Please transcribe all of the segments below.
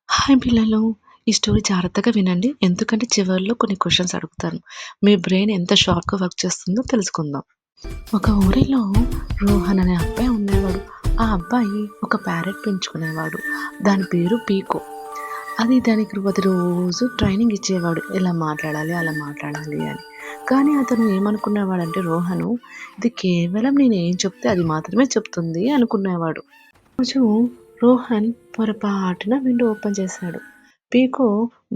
Hi పిల్లలు! ఈ story జాగ్రత్తగా వినండి. ఎందుకంటే చివర్లో కొన్ని క్వెషన్స్ అడుగుతాను. మీ బ్రెయిన్ ఎంత షార్ప్‌గా వర్క్ చేస్తుందో తెలుసుకుందాం. ఒక ఊరిలో రోహన్ అనే అబ్బాయి ఉండేవాడు. ఆ అబ్బాయి ఒక ప్యారెట్ పెంచుకునేవాడు. దాని పేరు పీకో. అది దానికి ప్రతిరోజు ట్రైనింగ్ ఇచ్చేవాడు. ఇలా మాట్లాడాలి, అలా మాట్లాడాలి అని. కానీ అతను ఏమనుకునేవాడంటే రోహను, ఇది కేవలం నేనేం చెప్తే అది మాత్రమే చెప్తుంది అనుకునేవాడు. రోజు రోహన్ పొరపాటున విండో ఓపెన్ చేశాడు. పీకో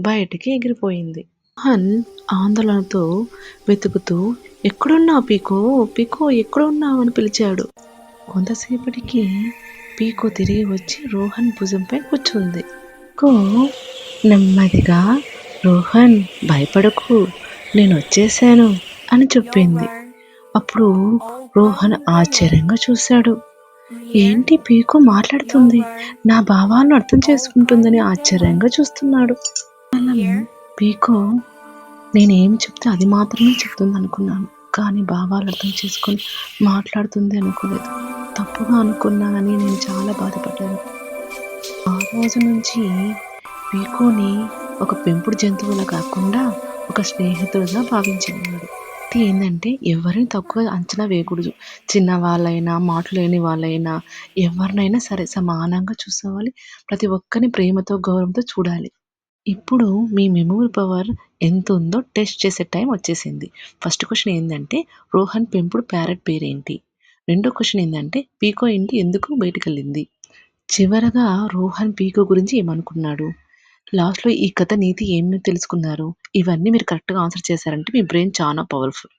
బయటికి ఎగిరిపోయింది. రోహన్ ఆందోళనతో వెతుకుతూ ఎక్కడున్నావు పీకో, పీకో ఎక్కడున్నావు అని పిలిచాడు. కొంతసేపటికి పీకో తిరిగి వచ్చి రోహన్ భుజంపై కూర్చుంది. పీకో నెమ్మదిగా రోహన్ భయపడకు, నేను వచ్చేసాను అని చెప్పింది. అప్పుడు రోహన్ ఆశ్చర్యంగా చూశాడు. ఏంటి పీకో మాట్లాడుతుంది, నా భావాలను అర్థం చేసుకుంటుందని ఆశ్చర్యంగా చూస్తున్నాడు. పీకో నేనేమి చెప్తే అది మాత్రమే చెప్తుంది అనుకున్నాను, కానీ భావాలు అర్థం చేసుకొని మాట్లాడుతుంది అనుకోలేదు. తప్పుగా అనుకున్నానని నేను చాలా బాధపడ్డాను. ఆ రోజు నుంచి పీకోని ఒక పెంపుడు జంతువులా కాకుండా ఒక స్నేహితుడిగా భావించేవాడు. ఏంటంటే ఎవరిని తక్కువ అంచనా వేయకూడదు. చిన్నవాళ్ళైనా, మాట లేని వాళ్ళైనా, ఎవరినైనా సరే సమానంగా చూసుకోవాలి. ప్రతి ఒక్కరిని ప్రేమతో, గౌరవంతో చూడాలి. ఇప్పుడు మీ మెమరీ పవర్ ఎంతుందో టెస్ట్ చేసే టైం వచ్చేసింది. ఫస్ట్ క్వెషన్ ఏందంటే, రోహన్ పెంపుడు ప్యారెట్ పేరేంటి? రెండో క్వెషన్ ఏందంటే, పీకో ఇంటి ఎందుకు బయటికెళ్ళింది? చివరగా రోహన్ పీకో గురించి ఏమనుకున్నాడు? లాస్ట్‌లో ఈ కథ నీతి ఏమి తెలుసుకున్నారు? ఇవన్నీ మీరు కరెక్ట్‌గా ఆన్సర్ చేశారంటే మీ బ్రెయిన్ చానా పవర్‌ఫుల్.